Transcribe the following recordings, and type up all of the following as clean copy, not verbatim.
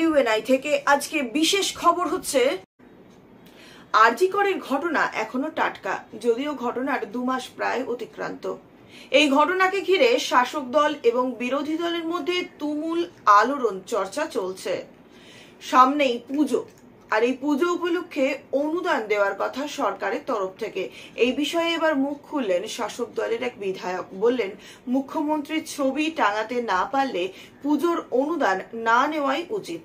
WNI থেকে আজকে বিশেষ খবর হচ্ছে আরজি করের ঘটনা এখনো টাটকা, যদিও ঘটনার 2 মাস প্রায় অতিক্রান্ত। এই ঘটনাকে ঘিরে শাসক দল এবং বিরোধী দলের মধ্যে তুমুল আলোড়ন চর্চা চলছে। সামনেই পুজো, আর এই পুজো উপলক্ষে অনুদান দেওয়ার কথা সরকারের তরফ থেকে। এই বিষয়ে এবার মুখ খুললেন শাসক দলের এক বিধায়ক। বললেন, মুখ্যমন্ত্রীর ছবি টাঙাতে না পারলে পুজোর অনুদান না নেওয়াই উচিত।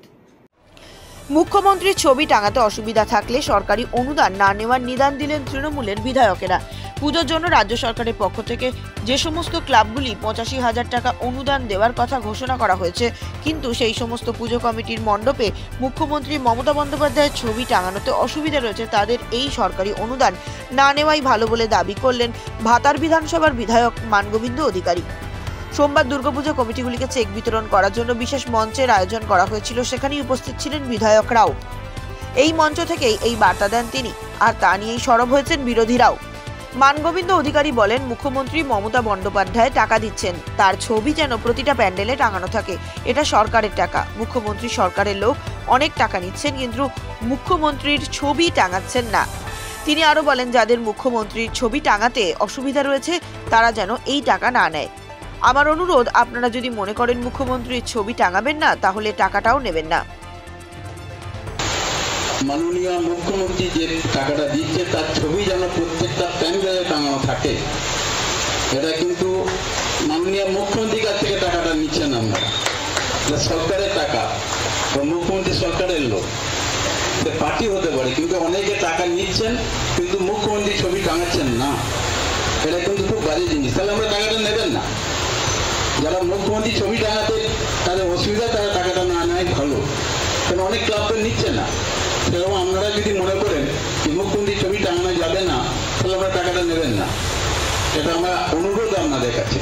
মুখ্যমন্ত্রীর ছবি টাঙাতে অসুবিধা থাকলে সরকারি অনুদান না নেওয়ার নিদান দিলেন তৃণমূলের বিধায়কেরা। পুজোর জন্য রাজ্য সরকারের পক্ষ থেকে যে সমস্ত ক্লাবগুলি 85,000 টাকা অনুদান দেওয়ার কথা ঘোষণা করা হয়েছে, কিন্তু সেই সমস্ত পুজো কমিটির মণ্ডপে মুখ্যমন্ত্রী মমতা বন্দ্যোপাধ্যায়ের ছবি টাঙানোতে অসুবিধা রয়েছে, তাদের এই সরকারি অনুদান না নেওয়াই ভালো বলে দাবি করলেন ভাতার বিধানসভার বিধায়ক মানগোবিন্দ অধিকারী। সোমবার দুর্গাপুজো কমিটিগুলিকে চেক বিতরণ করার জন্য বিশেষ মঞ্চের আয়োজন করা হয়েছিল, সেখানেই উপস্থিত ছিলেন বিধায়করাও। এই মঞ্চ থেকেই এই বার্তা দেন তিনি, আর তা নিয়েই সরব হয়েছেন বিরোধীরাও। মানগোবিন্দ অধিকারী বলেন, মুখ্যমন্ত্রী মমতা বন্দ্যোপাধ্যায় টাকা দিচ্ছেন, তার ছবি যেন প্রতিটা প্যান্ডেলে টাঙানো থাকে। এটা সরকারের টাকা, মুখ্যমন্ত্রী সরকারের লোক, অনেক টাকা নিচ্ছেন, কিন্তু মুখ্যমন্ত্রীর ছবি টাঙাচ্ছেন না। তিনি আরো বলেন, যাদের মুখ্যমন্ত্রীর ছবি টাঙাতে অসুবিধা রয়েছে তারা যেন এই টাকা না নেয়। আমার অনুরোধ, আপনারা যদি মনে করেন মুখ্যমন্ত্রীর ছবি টাঙাবেন না, তাহলে টাকাটাও নেবেন না। মাননীয় মুখ্যমন্ত্রী যে টাকাটা দিচ্ছে তার ছবি যেন প্রত্যেকটা প্যান্ডেলে টাঙানো থাকে। এটা কিন্তু মাননীয় মুখ্যমন্ত্রীর কাছ থেকে টাকাটা নিচ্ছেন আমরা, এটা সরকারের টাকা, মুখ্যমন্ত্রী সরকারের লোক, পার্টি হতে পারে, কিন্তু অনেকে টাকা নিচ্ছেন কিন্তু মুখ্যমন্ত্রী ছবি টাঙাচ্ছেন না। এটা কিন্তু খুব বাজে জিনিস। তাহলে আমরা টাকাটা নেবেন না। যারা মুখ্যমন্ত্রী ছবি টাঙাতে তাদের অসুবিধা, তারা টাকাটা না নেয় ভালো, কারণ অনেক ক্লাব তো নিচ্ছে না। সেরকম আপনারা যদি মনে করেন যে মুখ্যমন্ত্রী ছবি টাঙানো যাবে না, তাহলে আমরা টাকাটা নেবেন না। এটা আমার অনুরোধ আপনাদের কাছে।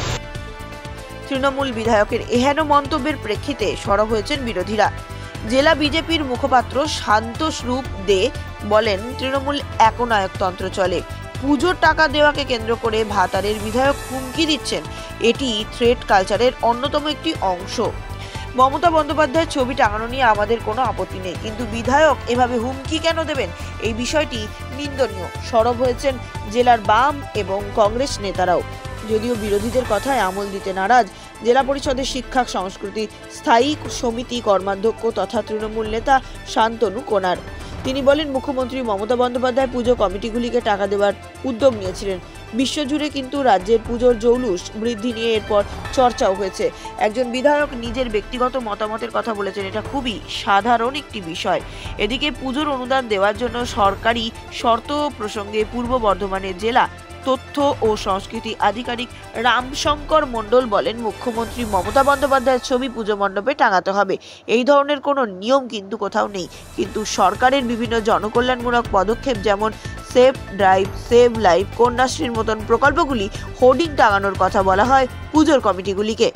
তৃণমূল বিধায়কের এহেন মন্তব্যের প্রেক্ষিতে সরব হয়েছেন বিরোধীরা। জেলা বিজেপির মুখপাত্র শান্তস্বরূপ দে বলেন, তৃণমূল একনায়কতন্ত্র চলে। পুজোর টাকা দেওয়াকে কেন্দ্র করে ভাতারের বিধায়ক হুমকি দিচ্ছেন, এটি থ্রেট কালচারের অন্যতম একটি অংশ। মমতা বন্দ্যোপাধ্যায়ের ছবি টাঙানো নিয়ে আমাদের কোনো আপত্তি নেই, কিন্তু বিধায়ক এভাবে হুমকি কেন দেবেন, এই বিষয়টি নিন্দনীয়। সরব হয়েছেন জেলার বাম এবং কংগ্রেস নেতারাও। যদিও বিরোধীদের কথায় আমল দিতে নারাজ জেলা পরিষদের শিক্ষা সংস্কৃতি স্থায়ী সমিতি কর্মাধ্যক্ষ তথা তৃণমূল নেতা শান্তনু কোনার। তিনি বলেন, মুখ্যমন্ত্রী মমতা বন্দ্যোপাধ্যায় পুজো কমিটিগুলিকে টাকা দেওয়ার উদ্যোগ নিয়েছিলেন বিশ্বজুড়ে, কিন্তু রাজ্যের পুজোর জৌলুস বৃদ্ধি নিয়ে এরপর চর্চাও হয়েছে। একজন বিধায়ক নিজের ব্যক্তিগত মতামতের কথা বলেছেন, এটা খুবই সাধারণ একটি বিষয়। এদিকে পুজোর অনুদান দেওয়ার জন্য সরকারি শর্ত প্রসঙ্গে পূর্ব বর্ধমানের জেলা তথ্য ও সংস্কৃতি আধিকারিক রামশঙ্কর মণ্ডল বলেন, মুখ্যমন্ত্রী মমতা বন্দ্যোপাধ্যায়ের ছবি পুজো মণ্ডপে টাঙাতে হবে, এই ধরনের কোনো নিয়ম কিন্তু কোথাও নেই। কিন্তু সরকারের বিভিন্ন জনকল্যাণমূলক পদক্ষেপ যেমন সেভ ড্রাইভ, সেভ লাইফ, কন্যাশ্রীর মতন প্রকল্পগুলি হোর্ডিং টাঙানোর কথা বলা হয় পুজোর কমিটিগুলিকে।